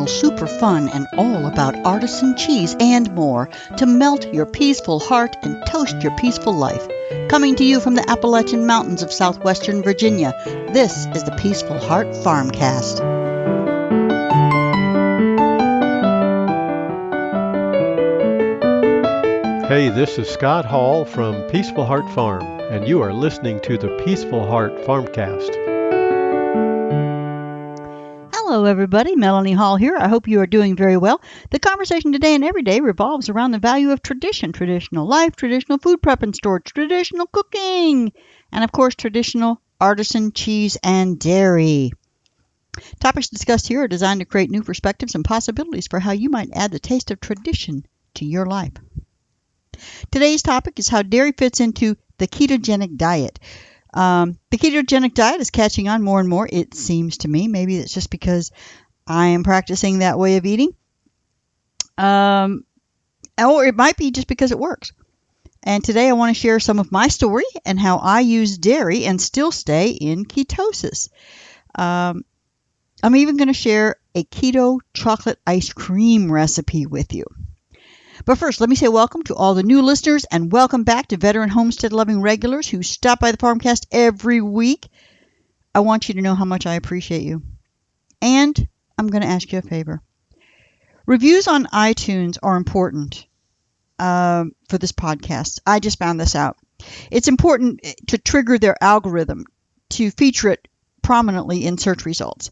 super fun, and all about artisan cheese and more to melt your peaceful heart and toast your peaceful life. Coming to you from the Appalachian Mountains of southwestern Virginia, this is the Peaceful Heart Farmcast. Hey, this is Scott Hall from Peaceful Heart Farm, and you are listening to the Peaceful Heart Farmcast. Hello, everybody. Melanie Hall here. I hope you are doing very well. The conversation today and every day revolves around the value of tradition, traditional life, traditional food prep and storage, traditional cooking, and of course, traditional artisan cheese and dairy. Topics discussed here are designed to create new perspectives and possibilities for how you might add the taste of tradition to your life. Today's topic is how dairy fits into the ketogenic diet. The ketogenic diet is catching on more and more, it seems to me. Maybe it's just because I am practicing that way of eating. Or it might be just because it works. And today I want to share some of my story and how I use dairy and still stay in ketosis. I'm even going to share a keto chocolate ice cream recipe with you. But first, let me say welcome to all the new listeners and welcome back to veteran homestead-loving regulars who stop by the Farmcast every week. I want you to know how much I appreciate you. And I'm going to ask you a favor. Reviews on iTunes are important for this podcast. I just found this out. It's important to trigger their algorithm to feature it prominently in search results.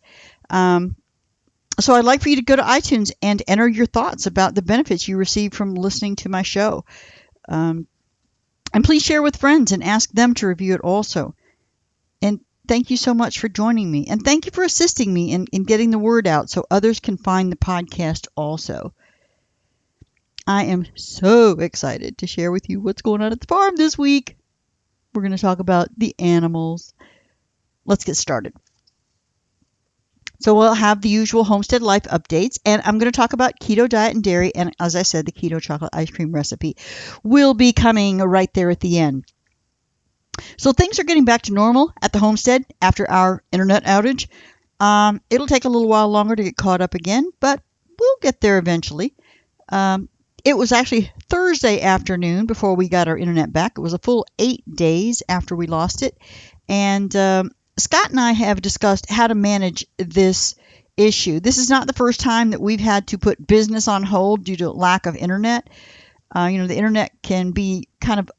So I'd like for you to go to iTunes and enter your thoughts about the benefits you receive from listening to my show. And please share with friends and ask them to review it also. And thank you so much for joining me. And thank you for assisting me in getting the word out so others can find the podcast also. I am so excited to share with you what's going on at the farm this week. We're going to talk about the animals. Let's get started. So we'll have the usual homestead life updates, and I'm going to talk about keto diet and dairy, and as I said, the keto chocolate ice cream recipe will be coming right there at the end. So things are getting back to normal at the homestead after our internet outage. It'll take a little while longer to get caught up again, but we'll get there eventually. It was actually Thursday afternoon before we got our internet back. It was a full 8 days after we lost it, and Scott and I have discussed how to manage this issue. This is not the first time that we've had to put business on hold due to lack of internet. The internet can be kind of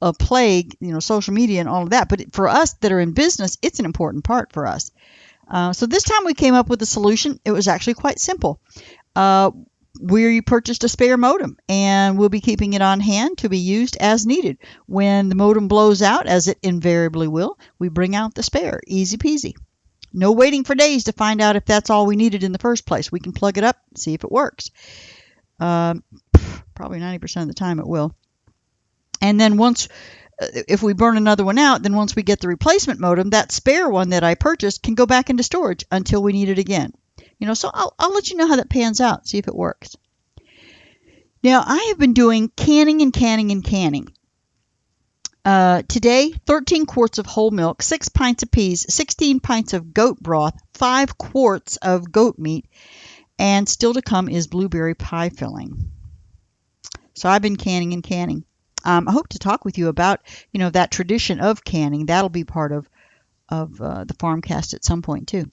a plague, social media and all of that. But for us that are in business, it's an important part for us. So this time we came up with a solution. It was actually quite simple. We purchased a spare modem, and we'll be keeping it on hand to be used as needed. When the modem blows out, as it invariably will, we bring out the spare. Easy peasy. No waiting for days to find out if that's all we needed in the first place. We can plug it up, see if it works. Probably 90% of the time it will. And then if we burn another one out, then once we get the replacement modem, that spare one that I purchased can go back into storage until we need it again. So I'll let you know how that pans out, see if it works. Now, I have been doing canning. Today, 13 quarts of whole milk, 6 pints of peas, 16 pints of goat broth, 5 quarts of goat meat, and still to come is blueberry pie filling. So I've been canning. I hope to talk with you about, that tradition of canning. That'll be part of the Farmcast at some point, too.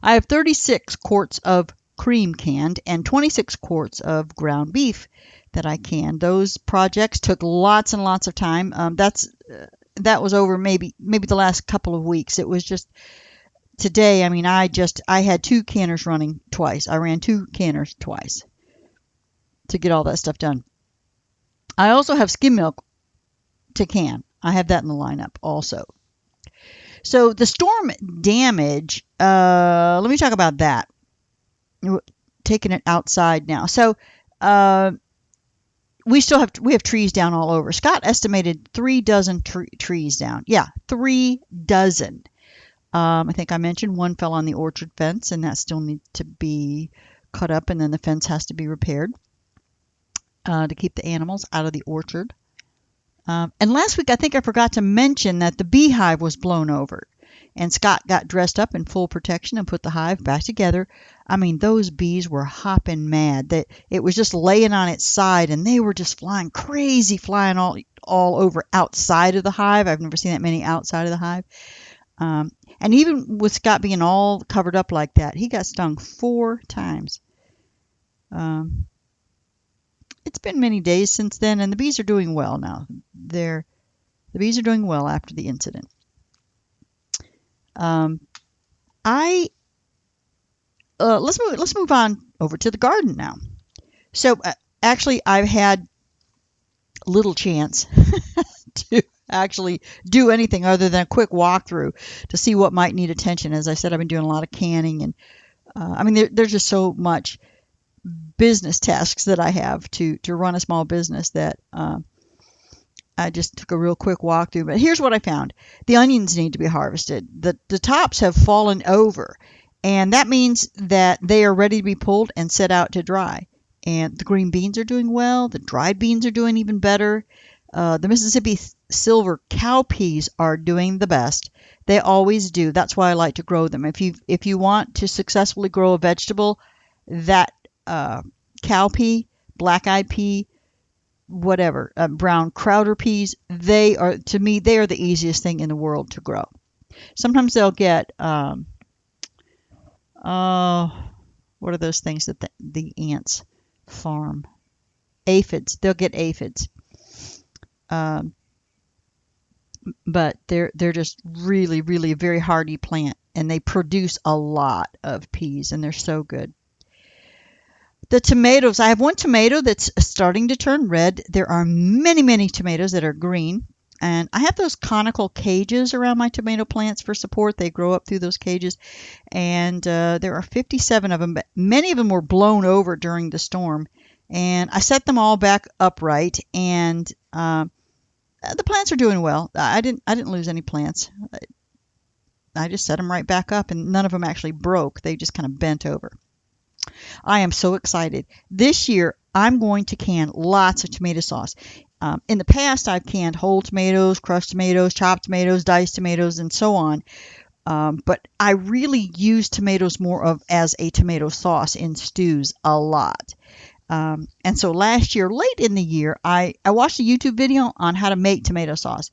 I have 36 quarts of cream canned and 26 quarts of ground beef that I canned. Those projects took lots and lots of time. That was over maybe the last couple of weeks. It was just today. I had 2 canners running twice. I ran 2 canners twice to get all that stuff done. I also have skim milk to can. I have that in the lineup also. So the storm damage, let me talk about that. We're taking it outside now. So we have trees down all over. Scott estimated 3 dozen trees down. Yeah, 3 dozen. I think I mentioned one fell on the orchard fence, and that still needs to be cut up, and then the fence has to be repaired to keep the animals out of the orchard. And last week, I think I forgot to mention that the beehive was blown over. And Scott got dressed up in full protection and put the hive back together. I mean, those bees were hopping mad. That it was just laying on its side, and they were just flying crazy, flying all over outside of the hive. I've never seen that many outside of the hive. And even with Scott being all covered up like that, he got stung 4 times. It's been many days since then, and the bees are doing well now. The bees are doing well after the incident. Let's move on over to the garden now. So actually, I've had little chance to actually do anything other than a quick walkthrough to see what might need attention. As I said, I've been doing a lot of canning, and I mean, there's just so much business tasks that I have to run a small business that I just took a real quick walkthrough. But here's what I found. The onions need to be harvested. The tops have fallen over, and that means that they are ready to be pulled and set out to dry. And the green beans are doing well. The dried beans are doing even better. The Mississippi silver cowpeas are doing the best. They always do. That's why I like to grow them. If you want to successfully grow a vegetable, that cowpea, black-eyed pea, whatever, brown crowder peas, they are the easiest thing in the world to grow. Sometimes they'll get what are those things that the ants farm? Aphids. They'll get aphids. But they're just really, really a very hardy plant, and they produce a lot of peas, and they're so good. The tomatoes, I have one tomato that's starting to turn red. There are many, many tomatoes that are green, and I have those conical cages around my tomato plants for support. They grow up through those cages, and there are 57 of them, but many of them were blown over during the storm, and I set them all back upright, and the plants are doing well. I didn't lose any plants. I just set them right back up, and none of them actually broke. They just kind of bent over. I am so excited. This year, I'm going to can lots of tomato sauce. In the past, I've canned whole tomatoes, crushed tomatoes, chopped tomatoes, diced tomatoes, and so on. But I really use tomatoes more as a tomato sauce in stews a lot. And so last year, late in the year, I watched a YouTube video on how to make tomato sauce.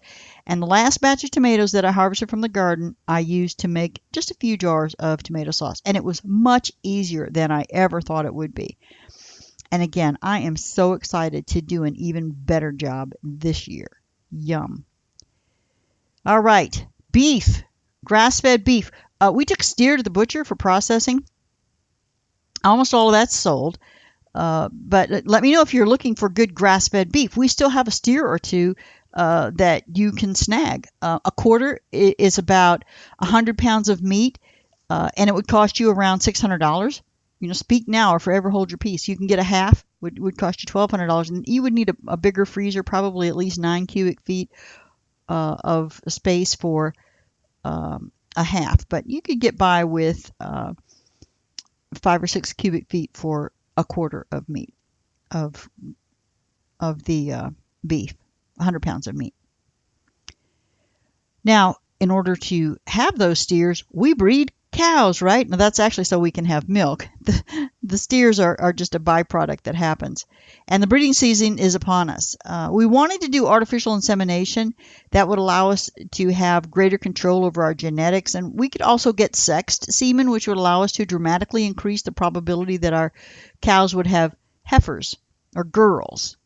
And the last batch of tomatoes that I harvested from the garden, I used to make just a few jars of tomato sauce. And it was much easier than I ever thought it would be. And again, I am so excited to do an even better job this year. Yum. All right. Beef. Grass-fed beef. We took steer to the butcher for processing. Almost all of that's sold. But let me know if you're looking for good grass-fed beef. We still have a steer or two that you can snag. A quarter is about 100 pounds of meat, and it would cost you around $600. Speak now or forever hold your peace. You can get a half, would cost you $1,200, and you would need a bigger freezer, probably at least 9 cubic feet of space for a half. But you could get by with 5 or 6 cubic feet for a quarter of meat, of the beef, 100 pounds of meat. Now, in order to have those steers, we breed cows, right? Now, that's actually so we can have milk. The steers are just a byproduct that happens. And the breeding season is upon us. We wanted to do artificial insemination that would allow us to have greater control over our genetics. And we could also get sexed semen, which would allow us to dramatically increase the probability that our cows would have heifers or girls.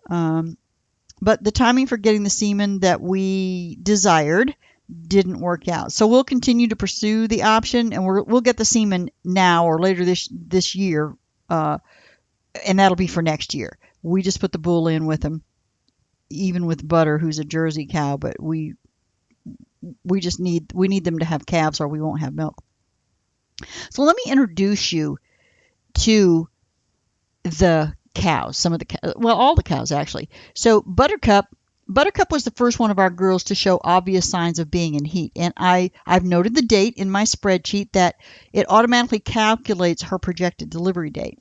But the timing for getting the semen that we desired didn't work out. So we'll continue to pursue the option, and we'll get the semen now or later this year, and that'll be for next year. We just put the bull in with them, even with Butter, who's a Jersey cow, but we need them to have calves or we won't have milk. So let me introduce you to the cows, all the cows actually. So Buttercup was the first one of our girls to show obvious signs of being in heat. And I've noted the date in my spreadsheet that it automatically calculates her projected delivery date.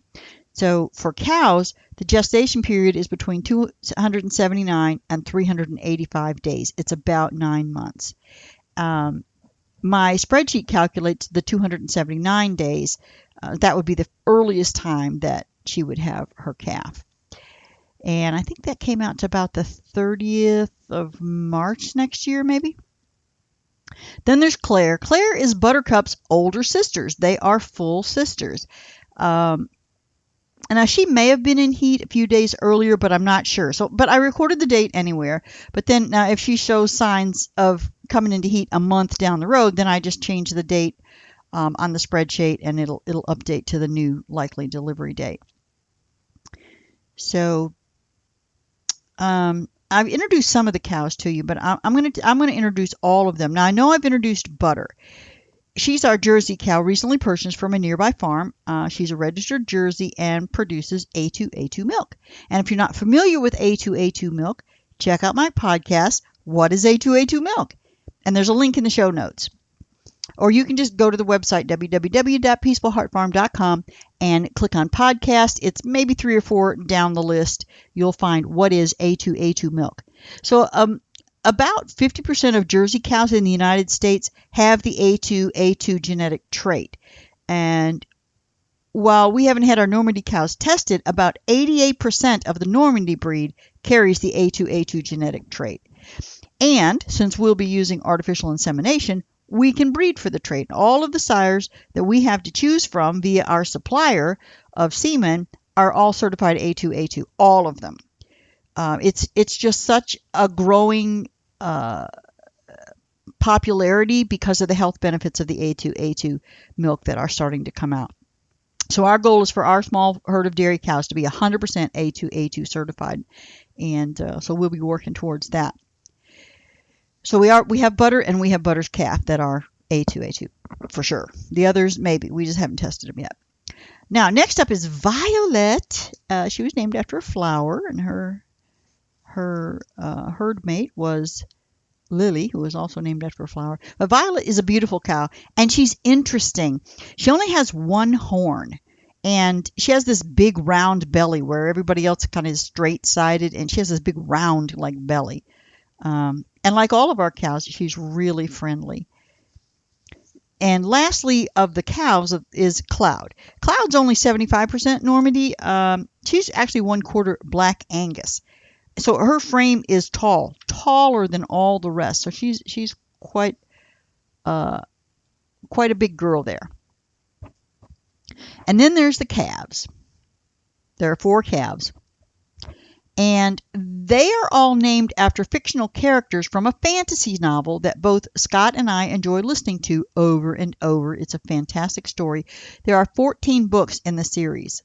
So for cows, the gestation period is between 279 and 385 days. It's about 9 months. my spreadsheet calculates the 279 days. That would be the earliest time that she would have her calf. And I think that came out to about the 30th of March next year, maybe. Then there's Claire. Claire is Buttercup's older sisters. They are full sisters. And now she may have been in heat a few days earlier, but I'm not sure. But I recorded the date anywhere. But then now if she shows signs of coming into heat a month down the road, then I just change the date on the spreadsheet, and it'll update to the new likely delivery date. So I've introduced some of the cows to you, but I'm going to introduce all of them. Now I know I've introduced Butter. She's our Jersey cow, recently purchased from a nearby farm. She's a registered Jersey and produces A2A2 milk. And if you're not familiar with A2A2 milk, check out my podcast, What is A2A2 Milk? And there's a link in the show notes. Or you can just go to the website, www.peacefulheartfarm.com, and click on podcast. It's maybe 3 or 4 down the list. You'll find What is A2A2 Milk. So about 50% of Jersey cows in the United States have the A2A2 genetic trait. And while we haven't had our Normandy cows tested, about 88% of the Normandy breed carries the A2A2 genetic trait. And since we'll be using artificial insemination, we can breed for the trait. All of the sires that we have to choose from via our supplier of semen are all certified A2A2, all of them. It's just such a growing popularity because of the health benefits of the A2A2 milk that are starting to come out. So our goal is for our small herd of dairy cows to be 100% A2A2 certified, and so we'll be working towards that. So we have Butter and we have Butter's calf that are A2A2 for sure. The others maybe, we just haven't tested them yet. Now next up is Violet. She was named after a flower, and her herd mate was Lily, who was also named after a flower. But Violet is a beautiful cow, and she's interesting. She only has one horn, and she has this big round belly where everybody else kind of is straight-sided, and she has this big round like belly. And like all of our cows, she's really friendly. And lastly, of the cows is Cloud. Cloud's only 75% Normandy. She's actually 1/4 Black Angus. So her frame is taller than all the rest. So she's quite a big girl there. And then there's the calves. There are 4 calves. And they are all named after fictional characters from a fantasy novel that both Scott and I enjoy listening to over and over. It's a fantastic story. There are 14 books in the series.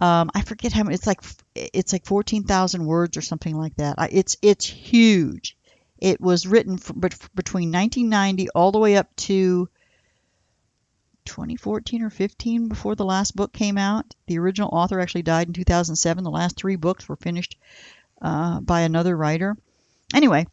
I forget how many. It's like 14,000 words or something like that. It's huge. It was written between 1990 all the way up to 2014 or 15 before the last book came out. The original author actually died in 2007. The last 3 books were finished by another writer. Anyway,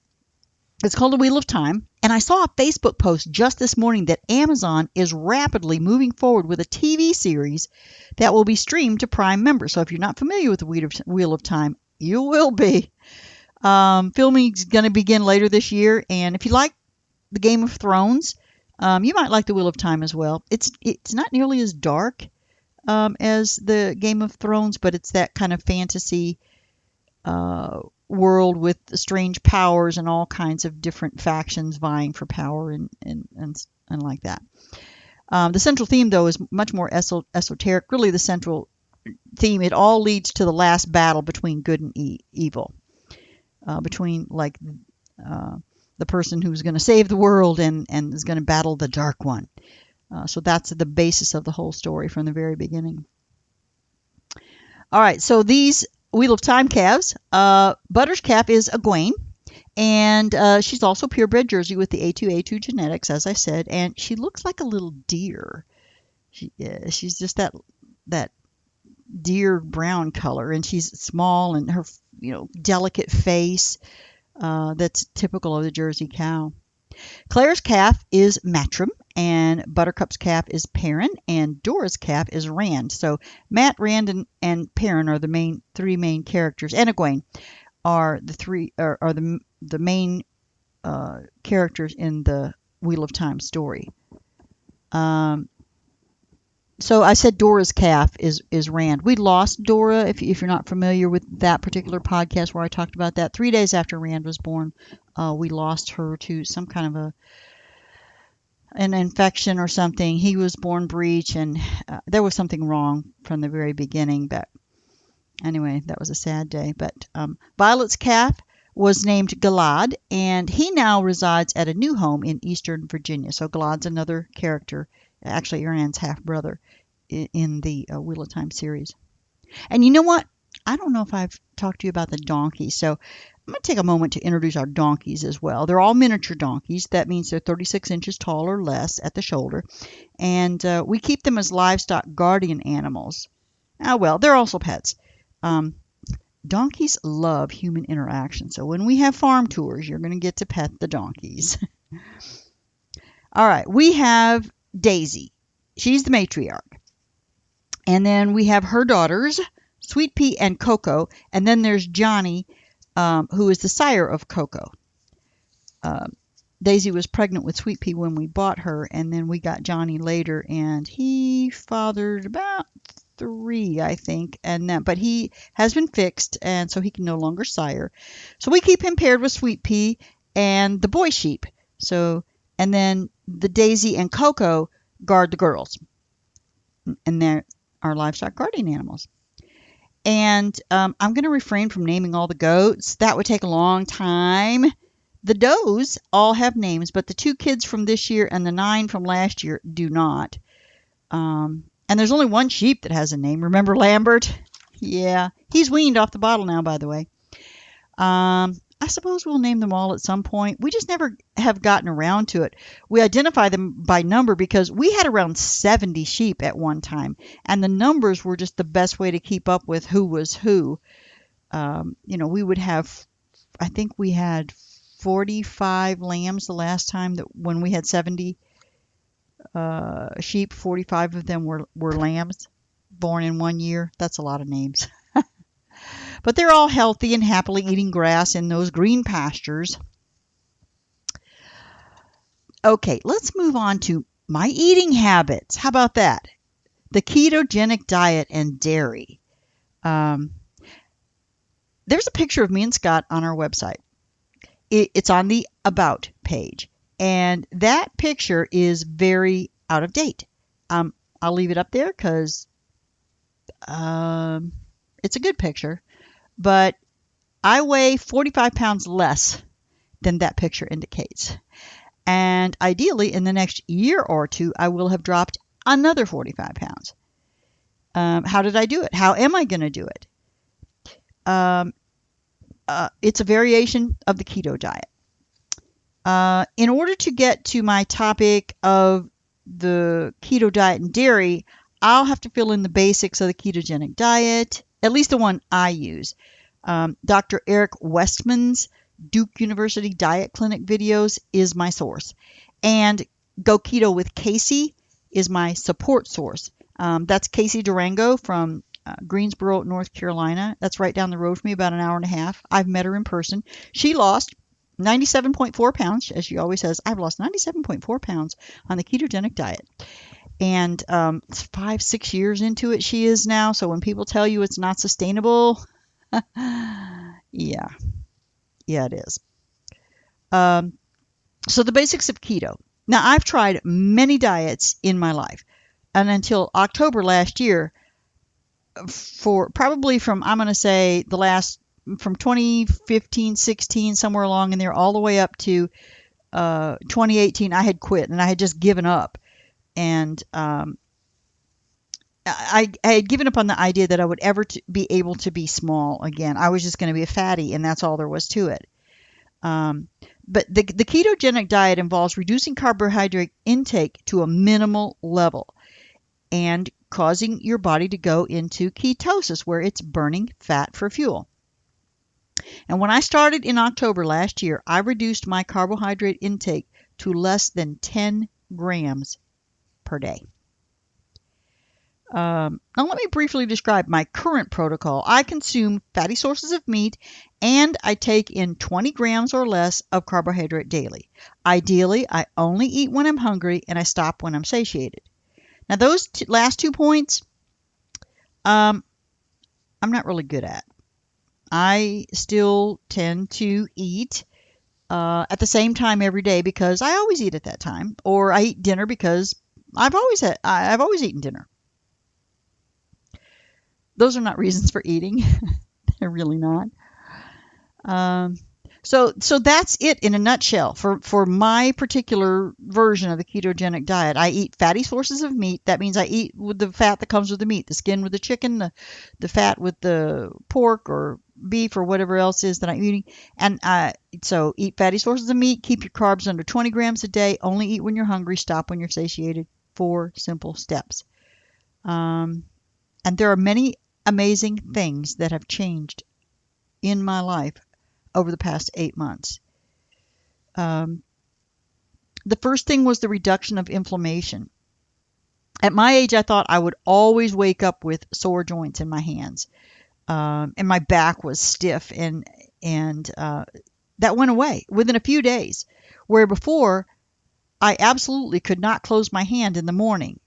it's called The Wheel of Time. And I saw a Facebook post just this morning that Amazon is rapidly moving forward with a TV series that will be streamed to Prime members. So if you're not familiar with The Wheel of Time, you will be. Filming is going to begin later this year. And if you like the Game of Thrones, you might like The Wheel of Time as well. It's not nearly as dark as the Game of Thrones, but it's that kind of fantasy world with strange powers and all kinds of different factions vying for power and like that. The central theme, though, is much more esoteric. Really, the central theme, it all leads to the last battle between good and evil, between like the person who's going to save the world and is going to battle the Dark One. So that's the basis of the whole story from the very beginning. All right, so these Wheel of Time calves, Butter's calf is Egwene, and she's also purebred Jersey with the A2A2 genetics, as I said, and she looks like a little deer. She's just that deer brown color, and she's small, and her delicate face that's typical of the Jersey cow. Claire's calf is Matrim, and Buttercup's calf is Perrin, and Dora's calf is Rand. So Matt, Rand, and Perrin are the 3 main characters, and Egwene are the main characters in the Wheel of Time story. So I said Dora's calf is Rand. We lost Dora, if you're not familiar with that particular podcast where I talked about that. 3 days after Rand was born, we lost her to some kind of an infection or something. He was born breech, and there was something wrong from the very beginning. But anyway, that was a sad day. But Violet's calf was named Galad, and he now resides at a new home in Eastern Virginia. So Galad's another character, actually Rand's half-brother, in the Wheel of Time series. And you know what? I don't know if I've talked to you about the donkeys, so I'm going to take a moment to introduce our donkeys as well. They're all miniature donkeys. That means they're 36 inches tall or less at the shoulder, and we keep them as livestock guardian animals. Well, they're also pets. Donkeys love human interaction, so when we have farm tours, you're going to get to pet the donkeys. All right, we have Daisy. She's the matriarch. And then we have her daughters, Sweet Pea and Coco. And then there's Johnny, who is the sire of Coco. Daisy was pregnant with Sweet Pea when we bought her, and then we got Johnny later, and he fathered about 3, I think. But he has been fixed, and so he can no longer sire. So we keep him paired with Sweet Pea and the boy sheep. And then the Daisy and Coco guard the girls, and they're our livestock guardian animals. And I'm going to refrain from naming all the goats. That would take a long time. The does all have names, but the 2 kids from this year and the 9 from last year do not. And there's only 1 sheep that has a name. Remember Lambert? Yeah, he's weaned off the bottle now, by the way. I suppose we'll name them all at some point. We just never have gotten around to it. We identify them by number because we had around 70 sheep at one time, and the numbers were just the best way to keep up with who was who. We would have, I think we had 45 lambs the last time when we had 70 sheep. 45 of them were lambs born in 1 year. That's a lot of names. But they're all healthy and happily eating grass in those green pastures. Okay, let's move on to my eating habits. How about that? The ketogenic diet and dairy. There's a picture of me and Scott on our website. It's on the About page. And that picture is very out of date. I'll leave it up there because it's a good picture. But I weigh 45 pounds less than that picture indicates. And ideally, in the next year or 2, I will have dropped another 45 pounds. How did I do it? How am I going to do it? It's a variation of the keto diet. In order to get to my topic of the keto diet and dairy, I'll have to fill in the basics of the ketogenic diet, at least the one I use. Dr. Eric Westman's Duke University Diet Clinic videos is my source. And Go Keto with Casey is my support source. That's Casey Durango from Greensboro, North Carolina. That's right down the road from me, about an hour and a half. I've met her in person. She lost 97.4 pounds, as she always says. I've lost 97.4 pounds on the ketogenic diet. And 5-6 years into it she is now. So when people tell you it's not sustainable, yeah, it is. So the basics of keto. Now, I've tried many diets in my life. And until October last year, for probably from, I'm going to say, from 2015, 16, somewhere along in there, all the way up to 2018, I had quit and I had just given up. And I had given up on the idea that I would ever be able to be small again. I was just going to be a fatty, and that's all there was to it. But the ketogenic diet involves reducing carbohydrate intake to a minimal level and causing your body to go into ketosis, where it's burning fat for fuel. And when I started in October last year, I reduced my carbohydrate intake to less than 10 grams per day. Now let me briefly describe my current protocol. I consume fatty sources of meat and I take in 20 grams or less of carbohydrate daily. Ideally, I only eat when I'm hungry and I stop when I'm satiated. Now, those last 2 points, um, I'm not really good at. I still tend to eat at the same time every day because I always eat at that time, or I eat dinner because I've always eaten dinner. Those are not reasons for eating. They're really not. Um, so that's it in a nutshell for my particular version of the ketogenic diet. I eat fatty sources of meat. That means I eat with the fat that comes with the meat, the skin with the chicken, the fat with the pork or beef or whatever else is that I'm eating. And so eat fatty sources of meat. Keep your carbs under 20 grams a day. Only eat when you're hungry. Stop when you're satiated. 4 simple steps. And there are many amazing things that have changed in my life over the past 8 months. Um, the first thing was the reduction of inflammation. At my age, I thought I would always wake up with sore joints in my hands, and my back was stiff, and that went away within a few days. Where before, I absolutely could not close my hand in the morning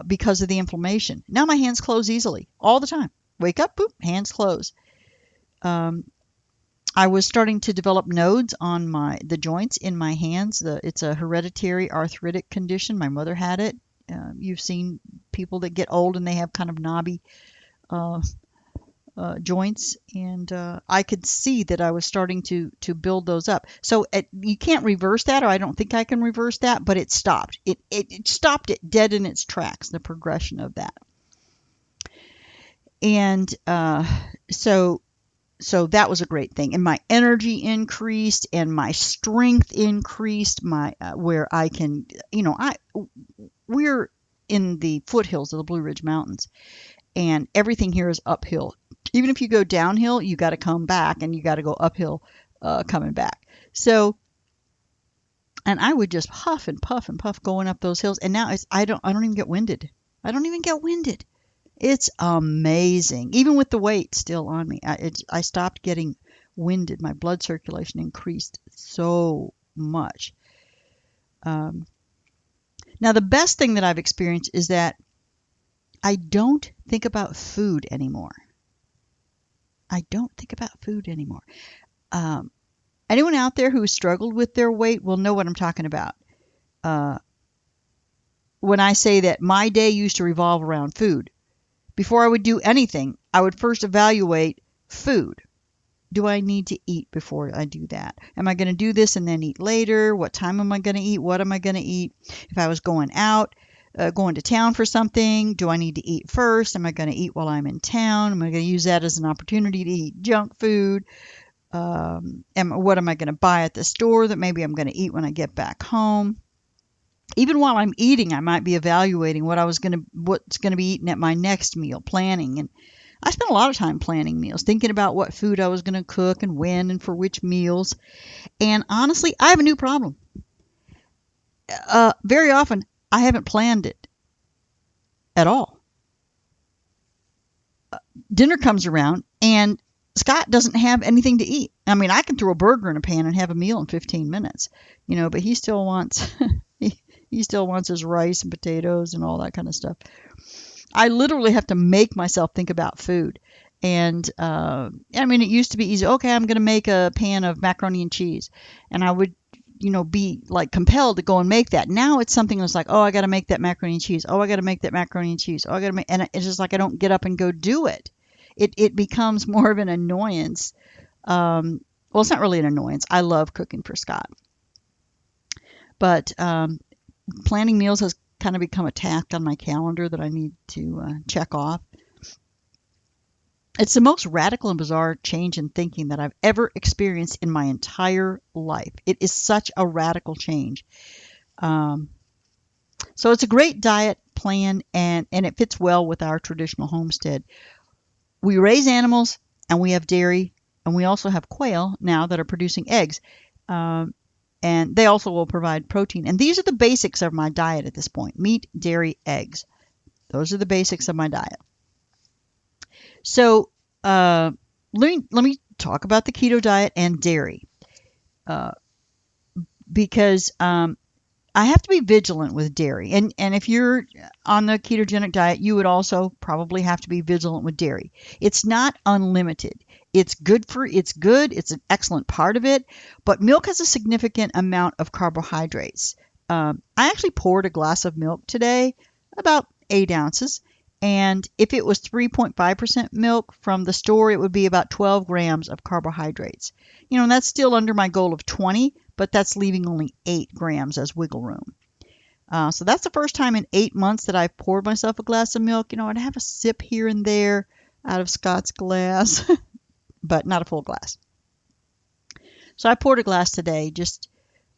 because of the inflammation. Now my hands close easily all the time. Wake up, boop, hands close. I was starting to develop nodes on the joints in my hands. It's a hereditary arthritic condition. My mother had it. You've seen people that get old and they have kind of knobby joints, and I could see that I was starting to build those up. So you can't reverse that, or I don't think I can reverse that, but it stopped. It stopped it dead in its tracks, the progression of that. And so that was a great thing, and my energy increased and my strength increased, my where I can, we're in the foothills of the Blue Ridge Mountains, and everything here is uphill. Even if you go downhill, you got to come back, and you got to go uphill coming back. So, and I would just puff and puff and puff going up those hills, and now I don't even get winded. I don't even get winded. It's amazing. Even with the weight still on me, I stopped getting winded. My blood circulation increased so much. Now, the best thing that I've experienced is that I don't think about food anymore. I don't think about food anymore. Anyone out there who struggled with their weight will know what I'm talking about. When I say that my day used to revolve around food. Before I would do anything, I would first evaluate food. Do I need to eat before I do that? Am I going to do this and then eat later? What time am I going to eat? What am I going to eat? If I was going out, going to town for something, do I need to eat first? Am I going to eat while I'm in town? Am I going to use that as an opportunity to eat junk food? What am I going to buy at the store that maybe I'm going to eat when I get back home? Even while I'm eating, I might be evaluating what's going to be eaten at my next meal, planning. And I spent a lot of time planning meals, thinking about what food I was going to cook and when and for which meals. And honestly, I have a new problem. Very often, I haven't planned it at all. Dinner comes around, and Scott doesn't have anything to eat. I mean, I can throw a burger in a pan and have a meal in 15 minutes, but he still wants he still wants his rice and potatoes and all that kind of stuff. I literally have to make myself think about food. And it used to be easy. Okay, I'm going to make a pan of macaroni and cheese, and I would be like compelled to go and make that. Now it's something that's like, oh, I got to make that macaroni and cheese. Oh, I got to make that macaroni and cheese. Oh, I got to make, and it's just like I don't get up and go do it. It becomes more of an annoyance. Well, it's not really an annoyance. I love cooking for Scott, but planning meals has kind of become a task on my calendar that I need to check off. It's the most radical and bizarre change in thinking that I've ever experienced in my entire life. It is such a radical change. So it's a great diet plan, and it fits well with our traditional homestead. We raise animals, and we have dairy, and we also have quail now that are producing eggs. And they also will provide protein. And these are the basics of my diet at this point: meat, dairy, eggs. Those are the basics of my diet. So let me talk about the keto diet and dairy. because I have to be vigilant with dairy. And if you're on the ketogenic diet, you would also probably have to be vigilant with dairy. It's not unlimited. It's good. It's an excellent part of it. But milk has a significant amount of carbohydrates. I actually poured a glass of milk today, about 8 ounces. And if it was 3.5% milk from the store, it would be about 12 grams of carbohydrates. And that's still under my goal of 20, but that's leaving only 8 grams as wiggle room. So that's the first time in 8 months that I've poured myself a glass of milk. I'd have a sip here and there out of Scott's glass, but not a full glass. So I poured a glass today,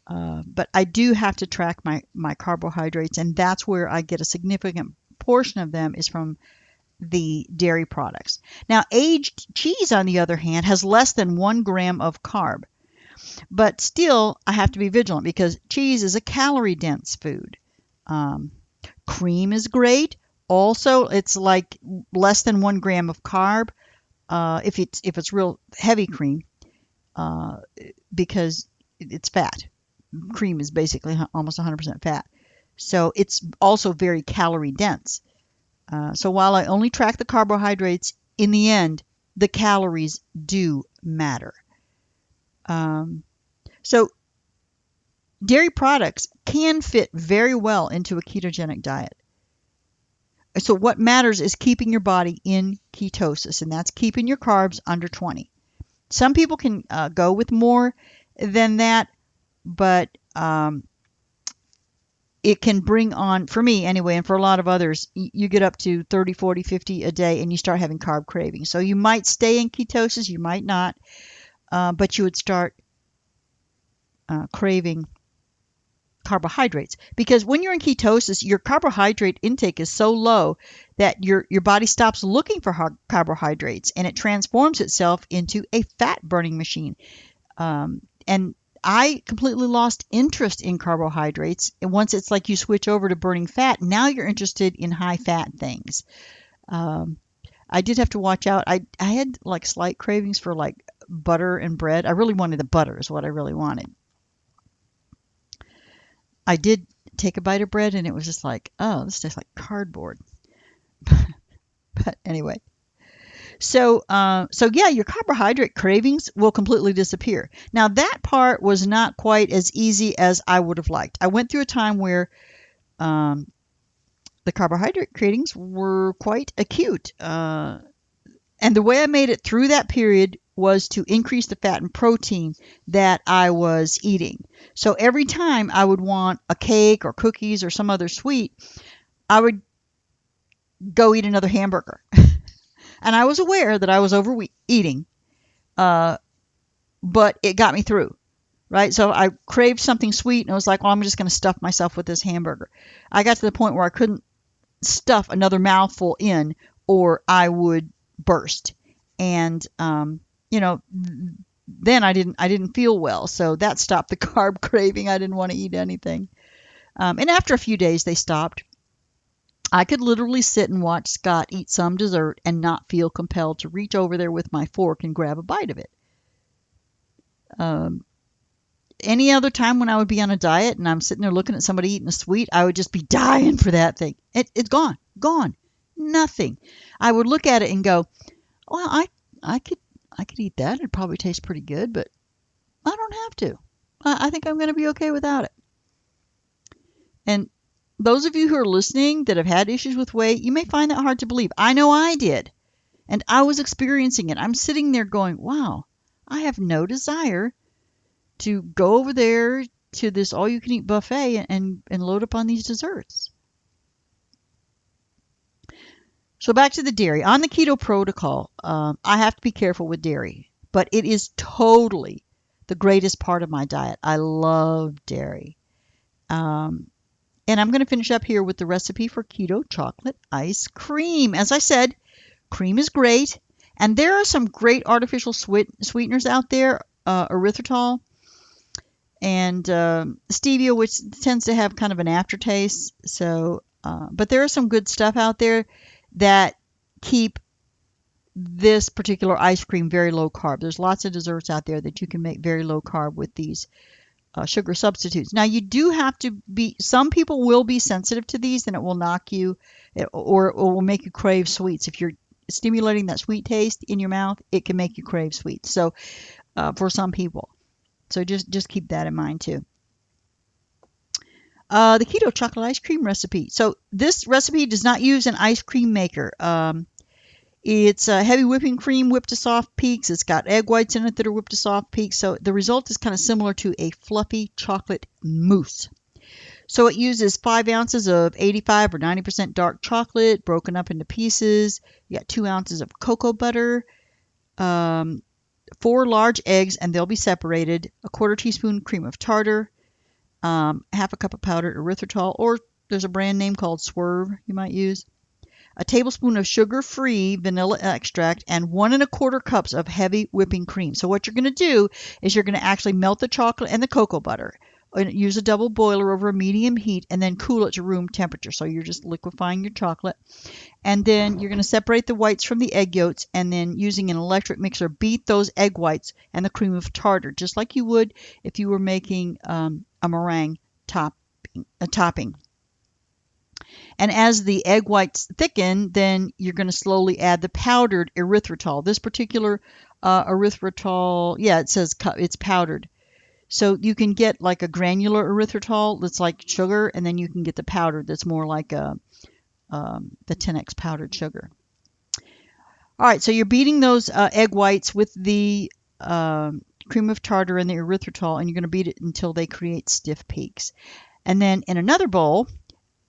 but I do have to track my carbohydrates, and that's where I get a significant portion of them is from the dairy products. Now, aged cheese, on the other hand, has less than 1 gram of carb. But still, I have to be vigilant because cheese is a calorie-dense food. Cream is great. Also, it's like less than 1 gram of carb if it's real heavy cream because it's fat. Cream is basically almost 100% fat. So it's also very calorie dense. So while I only track the carbohydrates, in the end, the calories do matter. So dairy products can fit very well into a ketogenic diet. So what matters is keeping your body in ketosis, and that's keeping your carbs under 20. Some people can go with more than that, but it can bring on, for me anyway, and for a lot of others, you get up to 30, 40, 50 a day and you start having carb cravings. So you might stay in ketosis, you might not, but you would start craving carbohydrates. Because when you're in ketosis, your carbohydrate intake is so low that your body stops looking for carbohydrates and it transforms itself into a fat burning machine. And I completely lost interest in carbohydrates. And once it's like you switch over to burning fat, now you're interested in high fat things. I did have to watch out. I had like slight cravings for like butter and bread. I really wanted the butter is what I really wanted. I did take a bite of bread and it was just like, oh, this tastes like cardboard. But anyway. So yeah, your carbohydrate cravings will completely disappear. Now that part was not quite as easy as I would have liked. I went through a time where the carbohydrate cravings were quite acute. And the way I made it through that period was to increase the fat and protein that I was eating. So every time I would want a cake or cookies or some other sweet, I would go eat another hamburger. And I was aware that I was overeating, but it got me through, right? So I craved something sweet, and I was like, well, I'm just going to stuff myself with this hamburger. I got to the point where I couldn't stuff another mouthful in, or I would burst. And, then I didn't feel well, so that stopped the carb craving. I didn't want to eat anything. And after a few days, they stopped. I could literally sit and watch Scott eat some dessert and not feel compelled to reach over there with my fork and grab a bite of it. Any other time when I would be on a diet and I'm sitting there looking at somebody eating a sweet, I would just be dying for that thing. It's gone, nothing. I would look at it and go, well, I could eat that. It'd probably taste pretty good, but I don't have to. I think I'm going to be okay without it. And those of you who are listening that have had issues with weight, you may find that hard to believe. I know I did. And I was experiencing it. I'm sitting there going, wow, I have no desire to go over there to this all-you-can-eat buffet and load up on these desserts. So back to the dairy. On the keto protocol, I have to be careful with dairy. But it is totally the greatest part of my diet. I love dairy. And I'm going to finish up here with the recipe for keto chocolate ice cream. As I said, cream is great. And there are some great artificial sweeteners out there, erythritol and stevia, which tends to have kind of an aftertaste. So, but there is some good stuff out there that keep this particular ice cream very low carb. There's lots of desserts out there that you can make very low carb with these sugar substitutes. Now, you do have to be, some people will be sensitive to these and it will knock you, or it will make you crave sweets. If you're stimulating that sweet taste in your mouth, it can make you crave sweets. So, for some people. So just keep that in mind too. The keto chocolate ice cream recipe. So this recipe does not use an ice cream maker. It's heavy whipping cream whipped to soft peaks. It's got egg whites in it that are whipped to soft peaks. So the result is kind of similar to a fluffy chocolate mousse. So it uses 5 ounces of 85 or 90% dark chocolate broken up into pieces. You got 2 ounces of cocoa butter, 4 large eggs, and they'll be separated, a quarter teaspoon cream of tartar, half a cup of powdered erythritol, or there's a brand name called Swerve you might use, a tablespoon of sugar-free vanilla extract, and 1 1/4 cups of heavy whipping cream. So what you're going to do is you're going to actually melt the chocolate and the cocoa butter. And use a double boiler over a medium heat and then cool it to room temperature. So you're just liquefying your chocolate. And then you're going to separate the whites from the egg yolks, and then using an electric mixer, beat those egg whites and the cream of tartar, just like you would if you were making a meringue topping. And as the egg whites thicken, then you're going to slowly add the powdered erythritol. This particular erythritol, it says it's powdered. So you can get like a granular erythritol that's like sugar, and then you can get the powdered that's more like the 10x powdered sugar. All right, so you're beating those egg whites with the cream of tartar and the erythritol, and you're going to beat it until they create stiff peaks. And then in another bowl,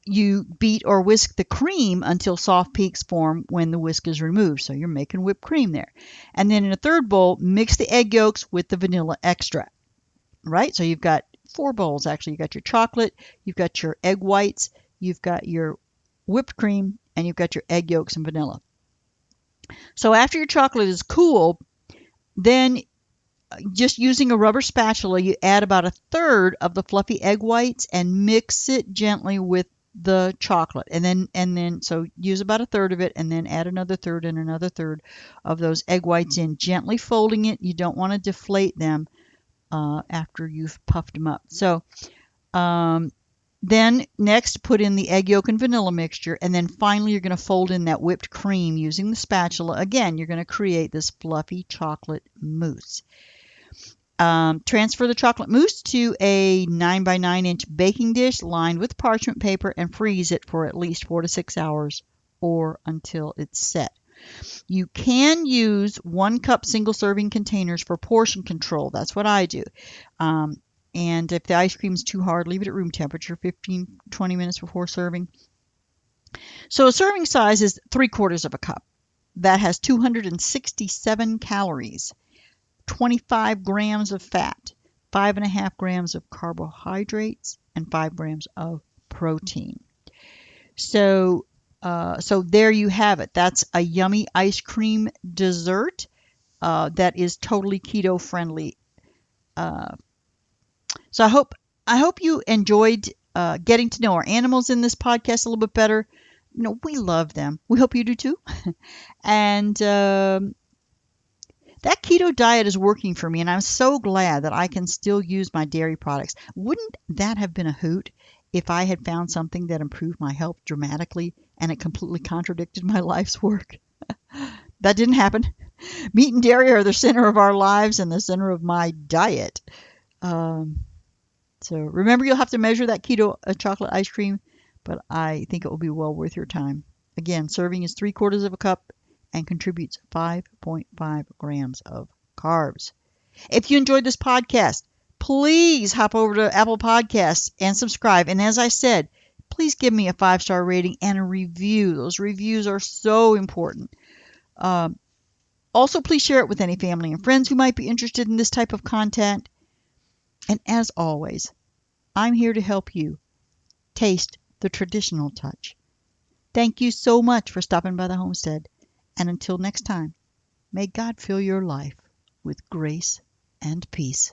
you beat or whisk the cream until soft peaks form when the whisk is removed. So you're making whipped cream there. And then in a third bowl, mix the egg yolks with the vanilla extract. Right? So you've got 4 bowls actually. You've got your chocolate, you've got your egg whites, you've got your whipped cream, and you've got your egg yolks and vanilla. So after your chocolate is cool, then just using a rubber spatula, you add about 1/3 of the fluffy egg whites and mix it gently with the chocolate. And then so use about 1/3 of it, and then add another 1/3 and another 1/3 of those egg whites in, gently folding it. You don't want to deflate them after you've puffed them up. So then next put in the egg yolk and vanilla mixture, and then finally you're going to fold in that whipped cream using the spatula. Again, you're going to create this fluffy chocolate mousse. Transfer the chocolate mousse to a 9 by 9 inch baking dish lined with parchment paper and freeze it for at least 4 to 6 hours or until it's set. You can use 1 cup single serving containers for portion control. That's what I do. And if the ice cream is too hard, leave it at room temperature 15-20 minutes before serving. So a serving size is 3/4 of a cup. That has 267 calories, 25 grams of fat, 5.5 grams of carbohydrates, and 5 grams of protein. So there you have it. That's a yummy ice cream dessert that is totally keto friendly. So I hope you enjoyed getting to know our animals in this podcast a little bit better. You know, we love them. We hope you do too. And that keto diet is working for me, and I'm so glad that I can still use my dairy products. Wouldn't that have been a hoot if I had found something that improved my health dramatically and it completely contradicted my life's work? That didn't happen. Meat and dairy are the center of our lives and the center of my diet. So remember, you'll have to measure that keto chocolate ice cream, but I think it will be well worth your time. Again, serving is 3/4 of a cup and contributes 5.5 grams of carbs. If you enjoyed this podcast, please hop over to Apple Podcasts and subscribe. And as I said, please give me a 5-star rating and a review. Those reviews are so important. Also, please share it with any family and friends who might be interested in this type of content. And as always, I'm here to help you taste the traditional touch. Thank you so much for stopping by the homestead. And until next time, may God fill your life with grace and peace.